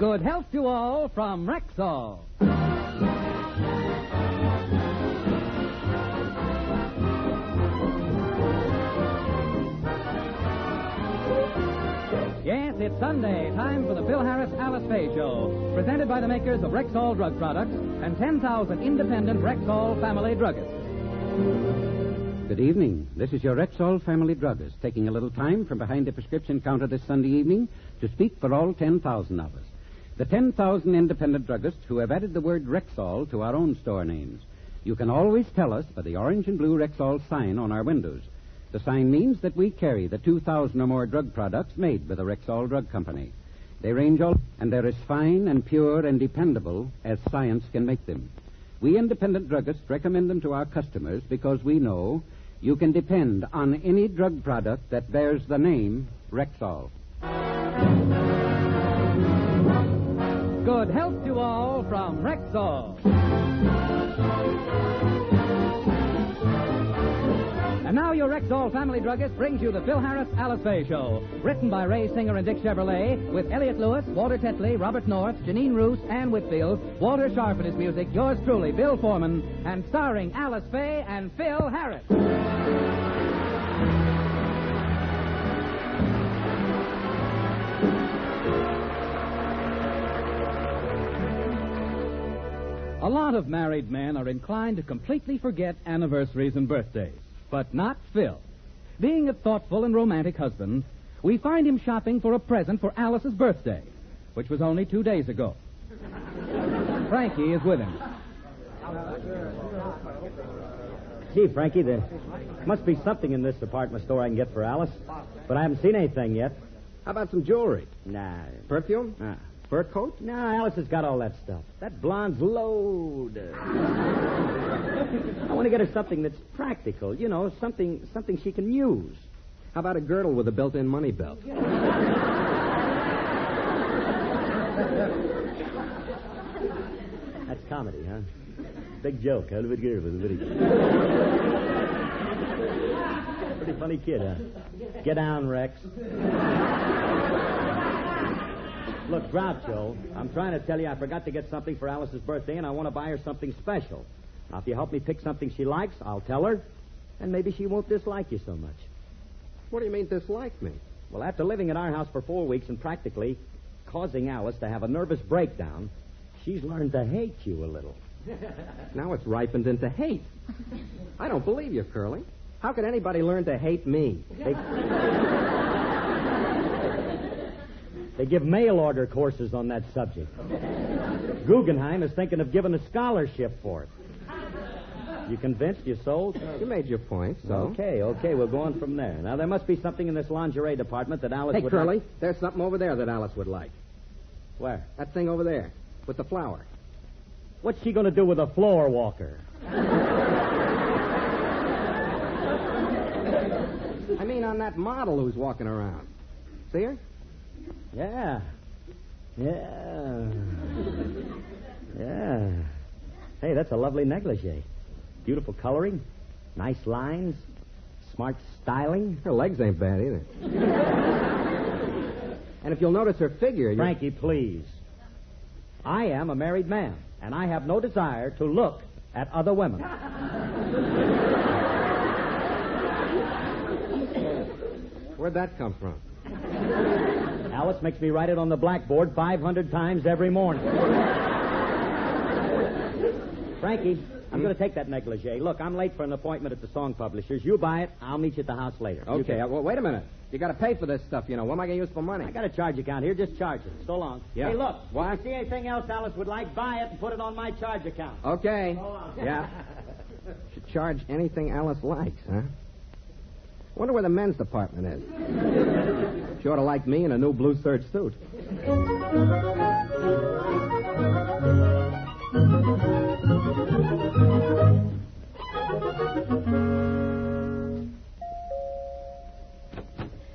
Good health to all from Rexall. Yes, it's Sunday. Time for the Phil Harris-Alice Faye Show. Presented by the makers of Rexall drug products and 10,000 independent Rexall family druggists. Good evening. This is your Rexall family druggist, taking a little time from behind the prescription counter this Sunday evening to speak for all 10,000 of us. The 10,000 independent druggists who have added the word Rexall to our own store names. You can always tell us by the orange and blue Rexall sign on our windows. The sign means that we carry the 2,000 or more drug products made by the Rexall Drug Company. They range all, and they're as fine and pure and dependable as science can make them. We independent druggists recommend them to our customers because we know you can depend on any drug product that bears the name Rexall. Good health to all from Rexall. And now your Rexall family druggist brings you the Phil Harris-Alice Faye Show. Written by Ray Singer and Dick Chevrolet, with Elliot Lewis, Walter Tetley, Robert North, Janine Roos, Ann Whitfield, Walter Sharp and his music, yours truly, Bill Foreman, and starring Alice Faye and Phil Harris. A lot of married men are inclined to completely forget anniversaries and birthdays. But not Phil. Being a thoughtful and romantic husband, we find him shopping for a present for Alice's birthday, which was only 2 days ago. Frankie is with him. Gee, Frankie, there must be something in this department store I can get for Alice, but I haven't seen anything yet. How about some jewelry? Nah. Perfume? Nah. Fur coat? Nah, Alice has got all that stuff. That blonde's loaded. I want to get her something that's practical, you know, something she can use. How about a girdle with a built-in money belt? That's comedy, huh? Big joke, huh? Pretty funny kid, huh? Get down, Rex. Look, Groucho, I'm trying to tell you I forgot to get something for Alice's birthday, and I want to buy her something special. Now, if you help me pick something she likes, I'll tell her, and maybe she won't dislike you so much. What do you mean, dislike me? Well, after living at our house for 4 weeks and practically causing Alice to have a nervous breakdown, she's learned to hate you a little. Now it's ripened into hate. I don't believe you, Curly. How could anybody learn to hate me? They give mail order courses on that subject. Guggenheim is thinking of giving a scholarship for it. You convinced? You sold? You made your point, so. Okay, we'll go on from there. Now, there must be something in this lingerie department that Alice would... Hey, Curly, there's something over there that Alice would like. Where? That thing over there, with the flower. What's she going to do with a floor walker? I mean, on that model who's walking around. See her? Yeah. Hey, that's a lovely negligee. Beautiful coloring, nice lines, smart styling. Her legs ain't bad either. And if you'll notice her figure... Frankie, please. I am a married man, and I have no desire to look at other women. Where'd that come from? Alice makes me write it on the blackboard 500 times every morning. Frankie, I'm going to take that negligee. Look, I'm late for an appointment at the song publishers. You buy it. I'll meet you at the house later. Okay, well, wait a minute. You got to pay for this stuff, you know. What am I going to use for money? I got a charge account here. Just charge it. So long. Yeah. Hey, look. What? If you see anything else Alice would like, buy it and put it on my charge account. Okay. So long. Yeah. Should charge anything Alice likes, huh? Wonder where the men's department is. She ought to like me in a new blue serge suit.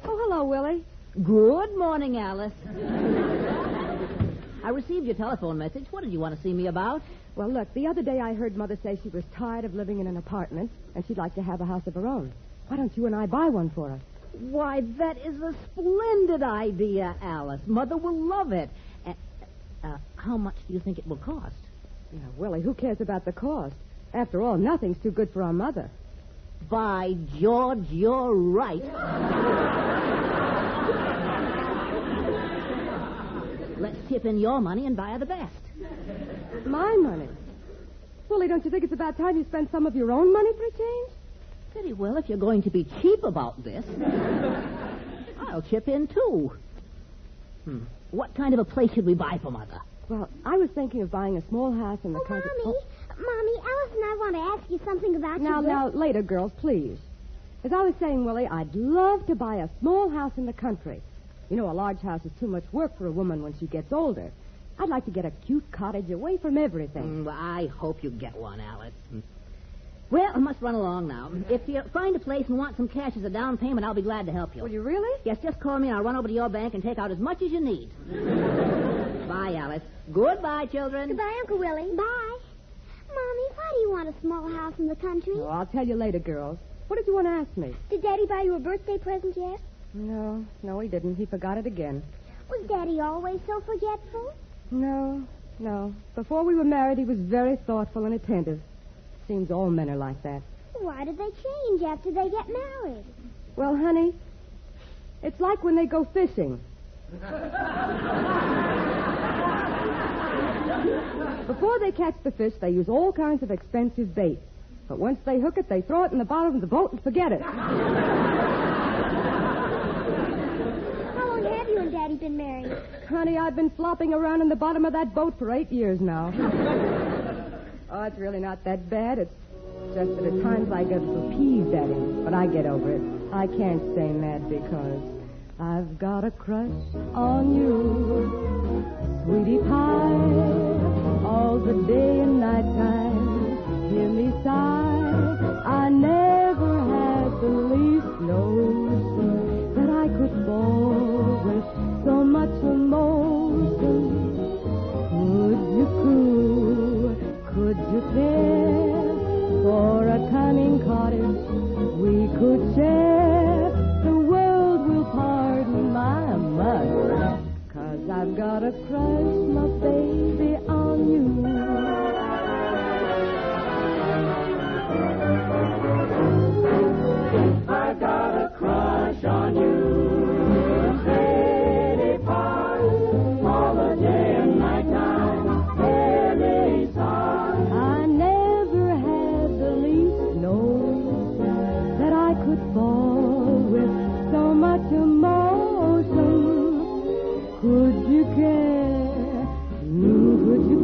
Oh, hello, Willie. Good morning, Alice. I received your telephone message. What did you want to see me about? Well, look, the other day I heard Mother say she was tired of living in an apartment and she'd like to have a house of her own. Why don't you and I buy one for her? Why, that is a splendid idea, Alice. Mother will love it. how much do you think it will cost? Now, Willie, who cares about the cost? After all, nothing's too good for our mother. By George, you're right. Let's chip in your money and buy her the best. My money? Willie, don't you think it's about time you spent some of your own money for a change? Very well, if you're going to be cheap about this. I'll chip in, too. What kind of a place should we buy for Mother? Well, I was thinking of buying a small house in the country. Mommy, Alice and I want to ask you something about Now, later, girls, please. As I was saying, Willie, I'd love to buy a small house in the country. You know, a large house is too much work for a woman when she gets older. I'd like to get a cute cottage away from everything. Well, I hope you get one, Alice. Well, I must run along now. If you find a place and want some cash as a down payment, I'll be glad to help you. Will you really? Yes, just call me and I'll run over to your bank and take out as much as you need. Bye, Alice. Goodbye, children. Goodbye, Uncle Willie. Bye. Mommy, why do you want a small house in the country? Oh, I'll tell you later, girls. What did you want to ask me? Did Daddy buy you a birthday present yet? No, he didn't. He forgot it again. Was Daddy always so forgetful? No. Before we were married, he was very thoughtful and attentive. Seems all men are like that. Why did they change after they get married? Well, honey, it's like when they go fishing. Before they catch the fish, they use all kinds of expensive bait. But once they hook it, they throw it in the bottom of the boat and forget it. How long have you and Daddy been married? Honey, I've been flopping around in the bottom of that boat for 8 years now. Oh, it's really not that bad. It's just that at times I get appeased at him. But I get over it. I can't stay mad because I've got a crush on you. Sweetie pie, all the day and night time. Hear me sigh. I never had the least notion that I could fall with so much emotion. Could you care for a cunning cottage we could share? The world will pardon my mother, 'cause I've got a crush, my baby, on you. I got a crush on you, pretty pie, all the day and night time, any time. I never had the least notion that I could fall with so much emotion. Could you care? Could you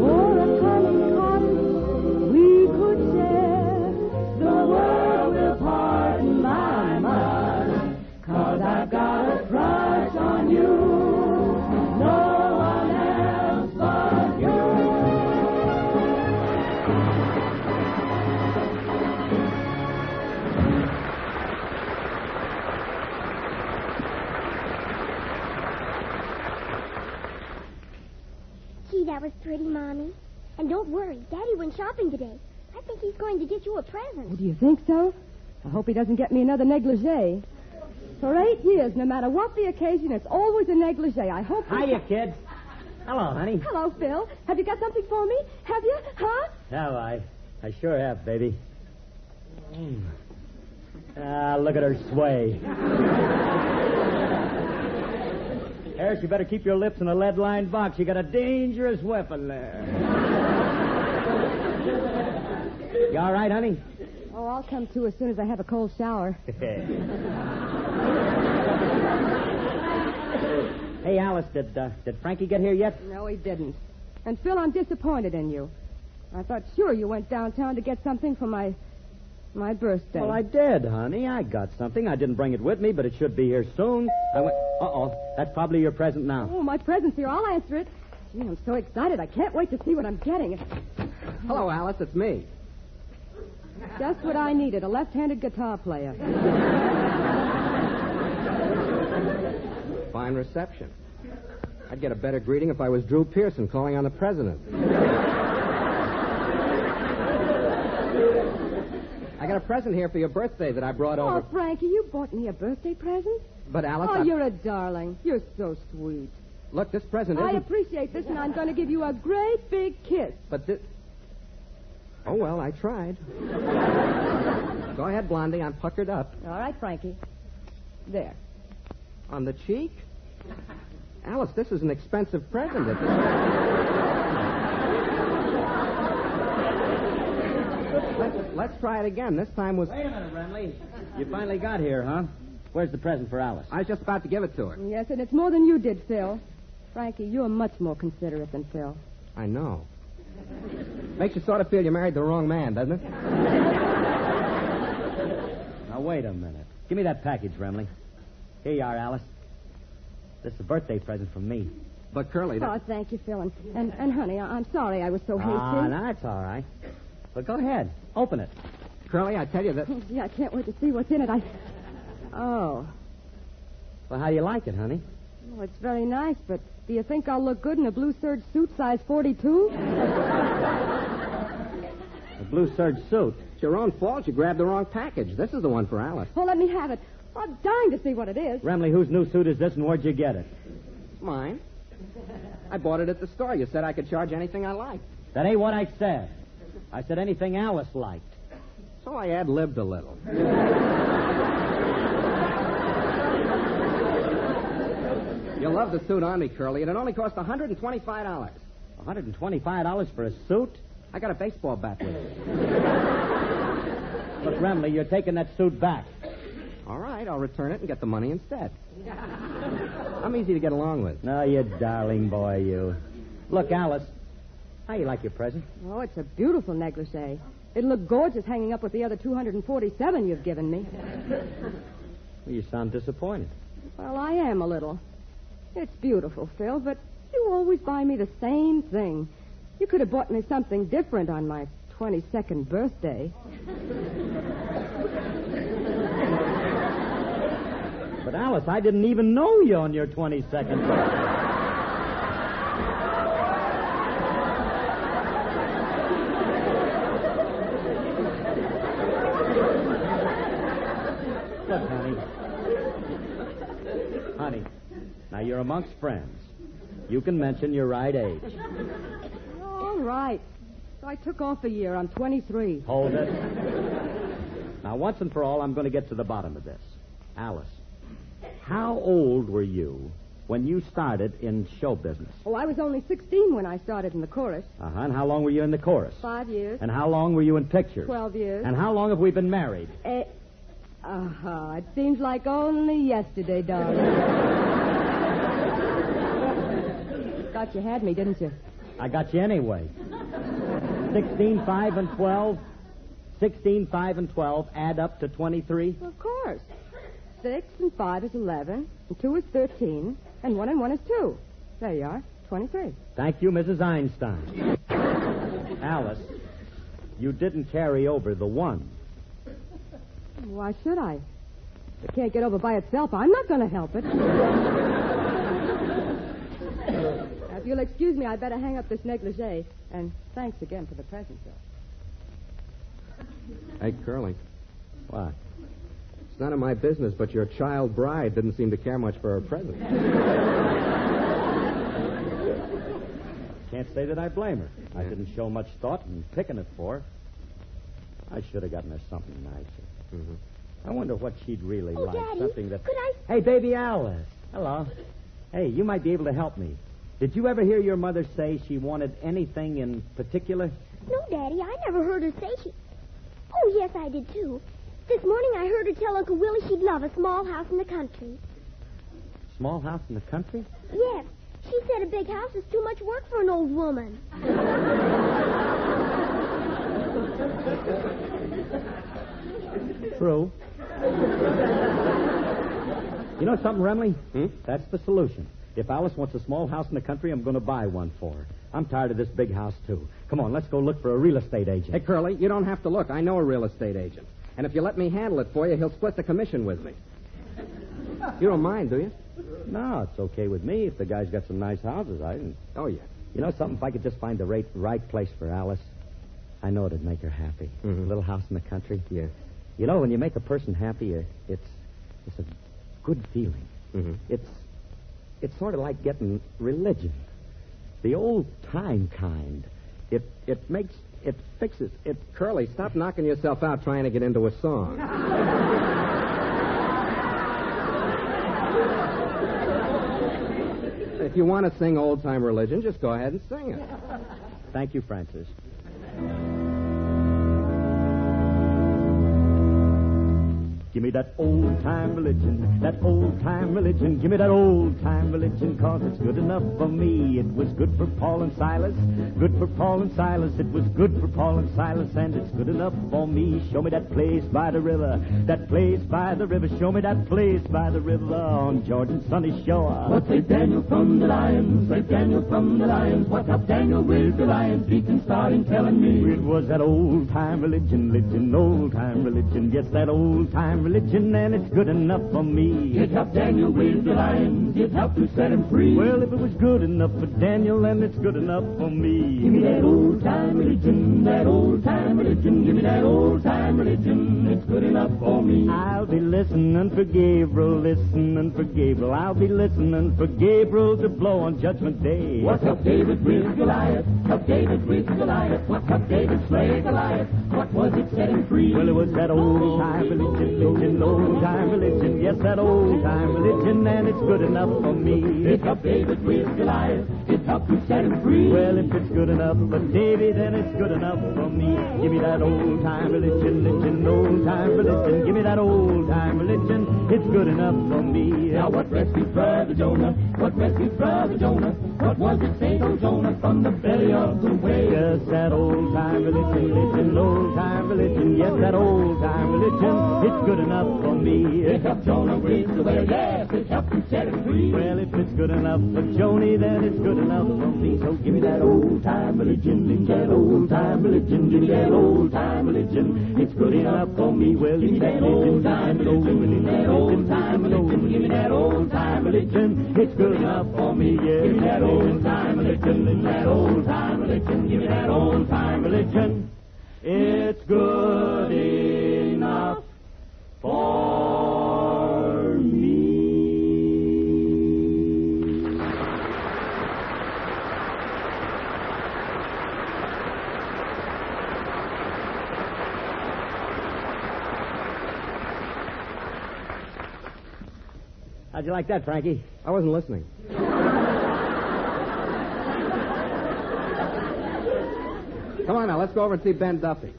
for a cunning cottage we could share? The world will pardon my mother, 'cause I've got a crush on you. No one else but you. Gee, that was pretty, Mommy. And don't worry, Daddy went shopping today. I think he's going to get you a present. Oh, do you think so? I hope he doesn't get me another negligee. For 8 years, no matter what the occasion, it's always a negligee. I hope... Hiya, kid. Hello, honey. Hello, Phil. Have you got something for me? Have you? Huh? Have I? I sure have, baby. Look at her sway. Harris, you better keep your lips in a lead-lined box. You got a dangerous weapon there. You all right, honey? Oh, I'll come to as soon as I have a cold shower. Hey, Alice, did Frankie get here yet? No, he didn't. And, Phil, I'm disappointed in you. I thought sure you went downtown to get something for my birthday. Well, I did, honey. I got something. I didn't bring it with me, but it should be here soon. I went... Uh-oh. That's probably your present now. Oh, my present's here. I'll answer it. Gee, I'm so excited. I can't wait to see what I'm getting. Hello, Alice. It's me. Just what I needed, a left-handed guitar player. Fine reception. I'd get a better greeting if I was Drew Pearson calling on the president. I got a present here for your birthday that I brought over. Oh, Frankie, you bought me a birthday present? But, Alice... Oh, you're a darling. You're so sweet. Look, this present I isn't... appreciate this, and I'm going to give you a great big kiss. But this... Oh, well, I tried. Go ahead, Blondie. I'm puckered up. All right, Frankie. There. On the cheek? Alice, this is an expensive present. Let's try it again. This time was... Wait a minute, Remley. You finally got here, huh? Where's the present for Alice? I was just about to give it to her. Yes, and it's more than you did, Phil. Frankie, you're much more considerate than Phil. I know. Makes you sort of feel you married the wrong man, doesn't it? Now, wait a minute. Give me that package, Remley. Here you are, Alice. This is a birthday present from me. But, Curly... Oh, thank you, Phil. And honey, I'm sorry I was so hasty. No, it's all right. But go ahead. Open it. Curly, I tell you that... Yeah, I can't wait to see what's in it. Oh. Well, how do you like it, honey? Oh, it's very nice, but do you think I'll look good in a blue serge suit size 42? A blue serge suit. It's your own fault. You grabbed the wrong package. This is the one for Alice. Oh, let me have it. I'm dying to see what it is. Remley, whose new suit is this, and where'd you get it? It's mine. I bought it at the store. You said I could charge anything I liked. That ain't what I said. I said anything Alice liked. So I ad-libbed a little. You'll love the suit on me, Curly, and it only cost $125. $125 for a suit? I got a baseball bat with it. Look, Remley, you're taking that suit back. All right, I'll return it and get the money instead. I'm easy to get along with. No, you darling boy, you. Look, Alice, how you like your present? Oh, it's a beautiful negligee. It'll look gorgeous hanging up with the other 247 you've given me. Well, you sound disappointed. Well, I am a little. It's beautiful, Phil, but you always buy me the same thing. You could have bought me something different on my 22nd birthday. But, Alice, I didn't even know you on your 22nd birthday. Look, honey, now you're amongst friends. You can mention your right age. All right. So I took off a year. I'm 23. Hold it. Now, once and for all, I'm going to get to the bottom of this. Alice, how old were you when you started in show business? Oh, I was only 16 when I started in the chorus. Uh-huh. And how long were you in the chorus? 5 years. And how long were you in pictures? 12 years. And how long have we been married? It seems like only yesterday, darling. Thought you had me, didn't you? I got you anyway. 16, 5, and 12. 16, 5, and 12 add up to 23? Of course. 6 and 5 is 11, and 2 is 13, and 1 and 1 is 2. There you are, 23. Thank you, Mrs. Einstein. Alice, you didn't carry over the 1. Why should I? If it can't get over by itself, I'm not going to help it. Now, if you'll excuse me, I'd better hang up this negligee. And thanks again for the present, Phil. Hey, Curly. What? It's none of my business, but your child bride didn't seem to care much for her present. Can't say that I blame her. I didn't show much thought in picking it for her. I should have gotten her something nicer. Mm-hmm. I wonder what she'd really like. Daddy, Something that... could I... Hey, baby Alice. Hello. Hey, you might be able to help me. Did you ever hear your mother say she wanted anything in particular? No, Daddy, I never heard her say she... Oh, yes, I did, too. This morning I heard her tell Uncle Willie she'd love a small house in the country. Small house in the country? Yes. She said a big house is too much work for an old woman. True. You know something, Remley? That's the solution. If Alice wants a small house in the country, I'm going to buy one for her. I'm tired of this big house, too. Come on, let's go look for a real estate agent. Hey, Curly, you don't have to look. I know a real estate agent. And if you let me handle it for you, he'll split the commission with me. You don't mind, do you? No, it's okay with me. If the guy's got some nice houses, Oh, yeah. You know something? If I could just find the right place for Alice, I know it'd make her happy. Mm-hmm. A little house in the country. Yeah. You know, when you make a person happy, it's a good feeling. Mm-hmm. It's it's sort of like getting religion. The old-time kind. It fixes, it... Curly, stop knocking yourself out trying to get into a song. If you want to sing old-time religion, just go ahead and sing it. Thank you, Francis. Give me that old-time religion, that old-time religion. Give me that old-time religion, 'cause it's good enough for me. It was good for Paul and Silas, good for Paul and Silas. It was good for Paul and Silas, and it's good enough for me. Show me that place by the river, that place by the river. Show me that place by the river on Georgian sunny shore. What saved Daniel from the lions? Saved Daniel from the lions. What helped Daniel with the lions? Deacon starting telling me. It was that old-time religion, old-time religion. Yes, that old-time religion, and it's good enough for me. It helped Daniel with the lions. It helped to set him free. Well, if it was good enough for Daniel, then it's good enough for me. Give me that old-time religion, that old-time religion. Give me that old-time religion. It's good enough for me. I'll be listening for Gabriel, listening for Gabriel. I'll be listening for Gabriel to blow on Judgment Day. What helped David with Goliath? Helped David with Goliath. What helped David slay Goliath? What was it set him free? Well, it was that old-time religion, old-time religion. Yes, that old-time religion, and it's good enough for me. It helped David with Goliath. It helped to set him free. Well, if it's good enough for David, then it's good enough for me. Give me that old-time religion, old-time religion. Give me that old-time religion. It's good enough for me. Now what rescued Brother Jonah? What rescued Brother Jonah? What was it saved old Jonah from the belly of the whale? Yes, that old-time religion, old-time religion. Yes, that old-time religion. It's good enough for me. It helped Jonah with the whale. Yes, it helped to set him free. Well, if it's good enough for Joni, then it's good enough for me. So give me that old-time religion, that old-time religion. Give me that old-time religion. It's good enough for me. Well, give me that old-time religion, that old-time religion. Give me that old-time religion. It's good enough for me. Yeah. Give me that old-time religion, that old-time religion. Give me that old-time religion. It's good enough for me. How'd you like that, Frankie? I wasn't listening. Come on now, let's go over and see Ben Duffy.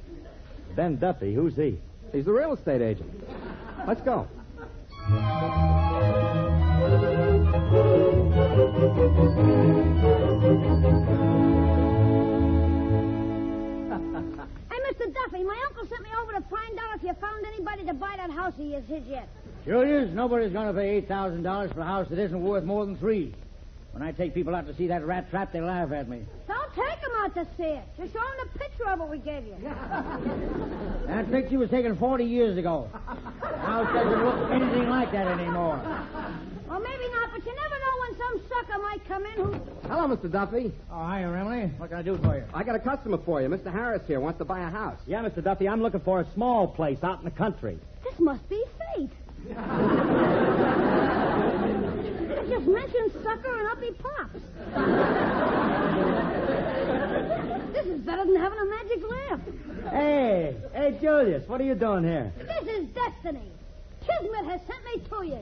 Ben Duffy? Who's he? He's the real estate agent. Let's go. Hey, Mr. Duffy, my uncle sent me over to find out if you found anybody to buy that house of his yet. Julius, nobody's going to pay $8,000 for a house that isn't worth more than $3. When I take people out to see that rat trap, they laugh at me. Don't take them out to see it. Just show them the picture of it we gave you. That picture was taken 40 years ago. The house doesn't look anything like that anymore. Well, maybe not, but you never know when some sucker might come in who... Hello, Mr. Duffy. Oh, hi, Emily. What can I do for you? I got a customer for you. Mr. Harris here wants to buy a house. Yeah, Mr. Duffy, I'm looking for a small place out in the country. This must be fate. I just mentioned sucker and up he pops. This is better than having a magic lamp. Hey, Julius, what are you doing here? This is destiny. Kismet has sent me to you.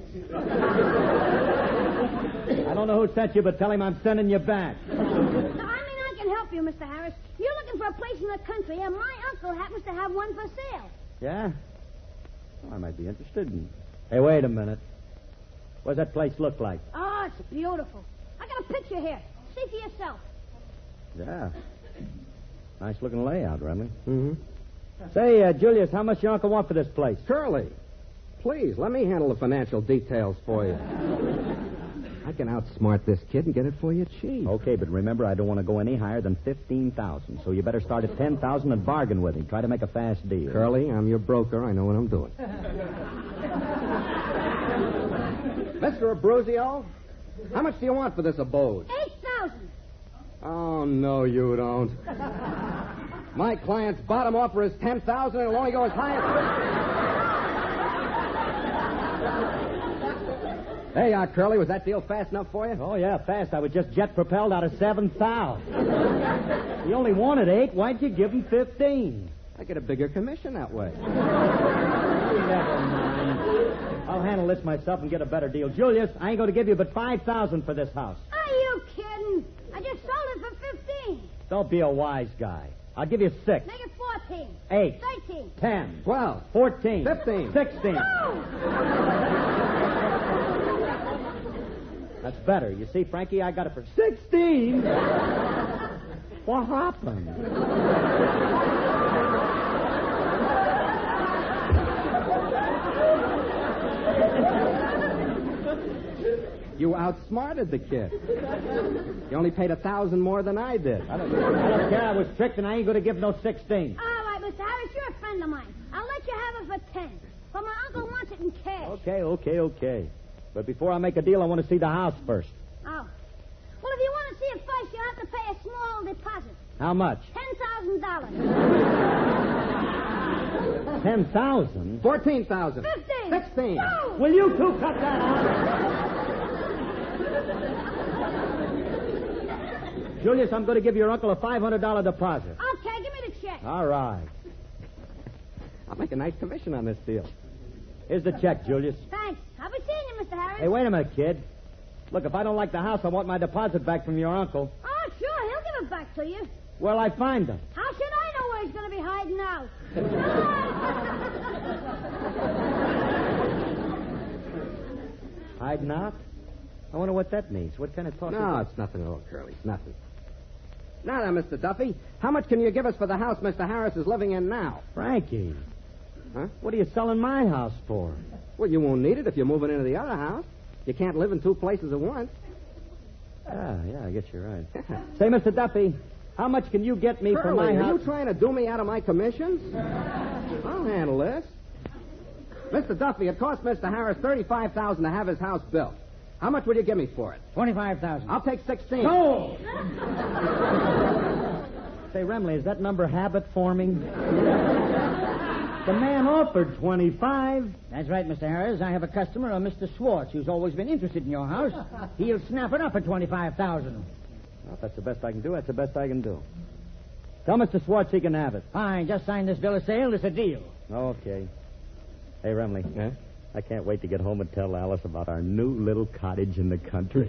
I don't know who sent you, but tell him I'm sending you back. Now, I can help you, Mr. Harris. You're looking for a place in the country, and my uncle happens to have one for sale. Yeah? Well, I might be interested in... Hey, wait a minute. What does that place look like? Oh, it's beautiful. I got a picture here. See for yourself. Yeah. Nice-looking layout, Remley. Mm-hmm. Say, Julius, how much your uncle want for this place? Curly, please, let me handle the financial details for you. I can outsmart this kid and get it for you cheap. Okay, but remember, I don't want to go any higher than $15,000. So you better start at $10,000 and bargain with him. Try to make a fast deal. Curly, I'm your broker. I know what I'm doing. Mr. Abruzio, how much do you want for this abode? $8,000. Oh, no, you don't. My client's bottom offer is $10,000, and it'll only go as high as... Hey, Curly, was that deal fast enough for you? Oh, yeah, fast. I was just jet propelled out of 7,000. He only wanted 8. Why'd you give him 15? I get a bigger commission that way. Never mind. I'll handle this myself and get a better deal. Julius, I ain't going to give you but 5,000 for this house. Are you kidding? I just sold it for 15. Don't be a wise guy. I'll give you 6. Make it 14. 8. 13. 10. 12. 14. 15. 16. No! That's better. You see, Frankie, I got it for 16. What happened? You outsmarted the kid. You only paid 1,000 more than I did. I don't care. I was tricked, and I ain't going to give no 16. All right, Mr. Harris, you're a friend of mine. I'll let you have it for 10. But my uncle wants it in cash. Okay. But before I make a deal, I want to see the house first. Oh. Well, if you want to see it first, you'll have to pay a small deposit. How much? $10,000. 10,000? 14,000. 15. 16. No! Will you two cut that out? Julius, I'm going to give your uncle a $500 deposit. Okay, give me the check. All right. I'll make a nice commission on this deal. Here's the check, Julius. Thanks. I'll be seeing you, Mr. Harris. Hey, wait a minute, kid. Look, if I don't like the house, I want my deposit back from your uncle. Oh, sure. He'll give it back to you. Where'll I find them? How should I know where he's going to be hiding out? Hiding out? I wonder what that means. What kind of talk is No, that? it's nothing at all, Curly. It's nothing. Now then, Mr. Duffy, how much can you give us for the house Mr. Harris is living in now? Frankie. Huh? What are you selling my house for? Well, you won't need it if you're moving into the other house. You can't live in 2 places at once. Yeah, I guess you're right. Say, Mr. Duffy, how much can you get me for my Curly, are house? you trying to do me out of my commissions? I'll handle this. Mr. Duffy, it cost Mr. Harris $35,000 to have his house built. How much will you give me for it? 25,000. I'll take 16. No! Say, Remley, is that number habit forming? The man offered 25. That's right, Mr. Harris. I have a customer, a Mr. Schwartz, who's always been interested in your house. He'll snap it up at 25,000. Well, if that's the best I can do, that's the best I can do. Tell Mr. Schwartz he can have it. Fine, just sign this bill of sale. It's a deal. Okay. Hey, Remley. Huh? I can't wait to get home and tell Alice about our new little cottage in the country.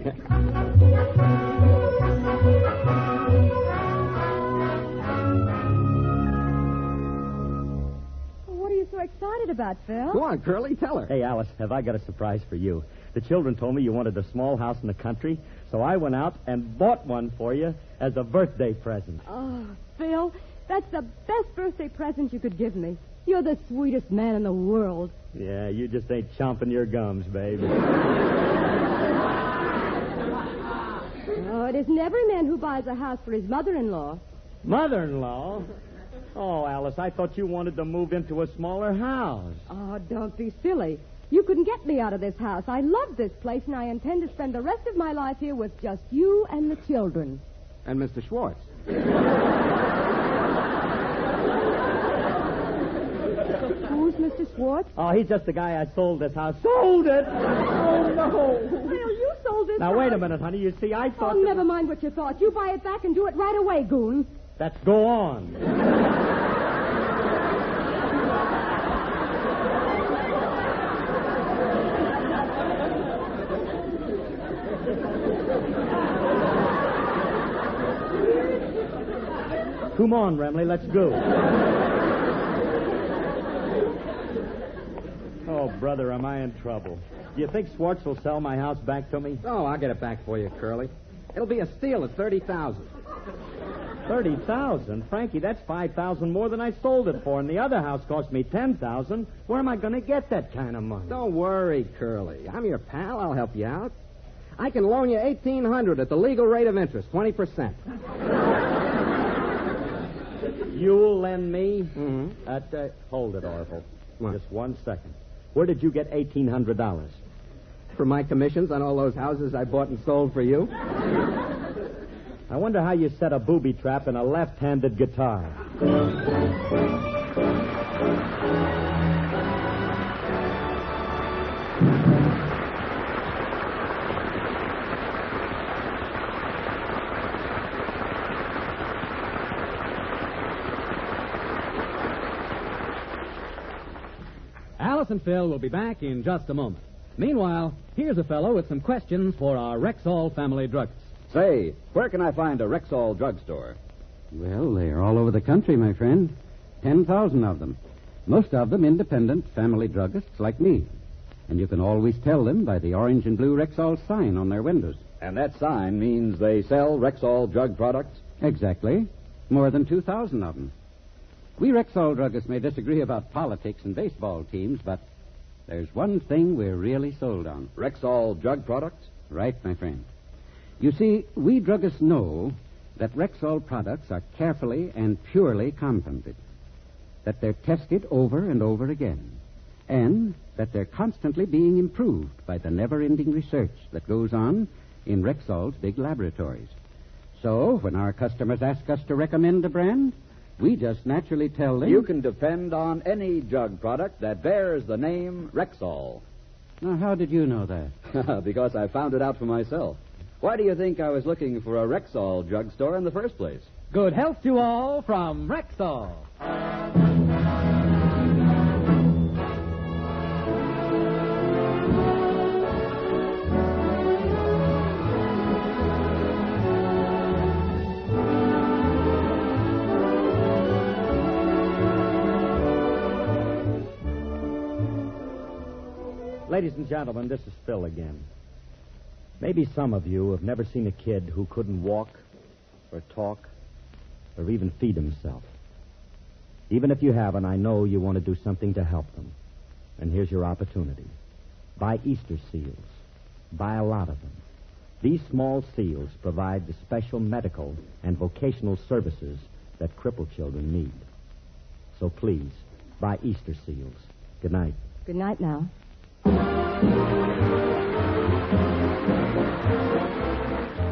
What are you so excited about, Phil? Go on, Curly, tell her. Hey, Alice, have I got a surprise for you? The children told me you wanted a small house in the country, so I went out and bought one for you as a birthday present. Oh, Phil, that's the best birthday present you could give me. You're the sweetest man in the world. Yeah, you just ain't chomping your gums, baby. Oh, it isn't every man who buys a house for his mother-in-law. Mother-in-law? Oh, Alice, I thought you wanted to move into a smaller house. Oh, don't be silly. You couldn't get me out of this house. I love this place, and I intend to spend the rest of my life here with just you and the children. And Mr. Schwartz. Who's Mr. Schwartz? Oh, he's just the guy I sold this house. Sold it! Oh, no. Phil, you sold this Now, house. wait a minute, honey. You see, I thought... Oh, never mind what you thought. You buy it back and do it right away, goon. Let's go on. Come on, Remley, let's go. Oh, brother, am I in trouble? Do you think Schwartz will sell my house back to me? Oh, I'll get it back for you, Curly. It'll be a steal at $30,000. 30,000? Frankie, that's 5,000 more than I sold it for, and the other house cost me 10,000. Where am I going to get that kind of money? Don't worry, Curly. I'm your pal. I'll help you out. I can loan you $1,800 at the legal rate of interest, 20%. You'll lend me? Mm-hmm. Hold it, Orville. What? Just 1 second. Where did you get $1,800? For my commissions on all those houses I bought and sold for you. I wonder how you set a booby trap in a left-handed guitar. Alice and Phil will be back in just a moment. Meanwhile, here's a fellow with some questions for our Rexall family druggists. Say, where can I find a Rexall drugstore? Well, they're all over the country, my friend. 10,000 of them. Most of them independent family druggists like me. And you can always tell them by the orange and blue Rexall sign on their windows. And that sign means they sell Rexall drug products? Exactly. More than 2,000 of them. We Rexall druggists may disagree about politics and baseball teams, but there's one thing we're really sold on. Rexall drug products? Right, my friend. You see, we druggists know that Rexall products are carefully and purely compounded, that they're tested over and over again, and that they're constantly being improved by the never-ending research that goes on in Rexall's big laboratories. So, when our customers ask us to recommend a brand, we just naturally tell them... You can depend on any drug product that bears the name Rexall. Now, how did you know that? Because I found it out for myself. Why do you think I was looking for a Rexall drugstore in the first place? Good health to all from Rexall. Ladies and gentlemen, this is Phil again. Maybe some of you have never seen a kid who couldn't walk or talk or even feed himself. Even if you haven't, I know you want to do something to help them. And here's your opportunity. Buy Easter seals. Buy a lot of them. These small seals provide the special medical and vocational services that crippled children need. So please, buy Easter seals. Good night. Good night now.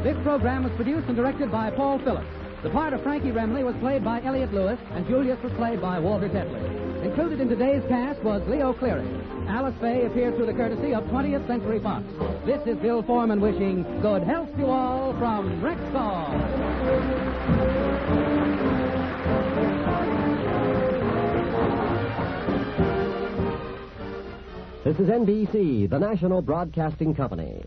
This program was produced and directed by Paul Phillips. The part of Frankie Remley was played by Elliot Lewis, and Julius was played by Walter Tetley. Included in today's cast was Leo Cleary. Alice Faye appeared through the courtesy of 20th Century Fox. This is Bill Foreman wishing good health to all from Rexall. This is NBC, the national broadcasting company.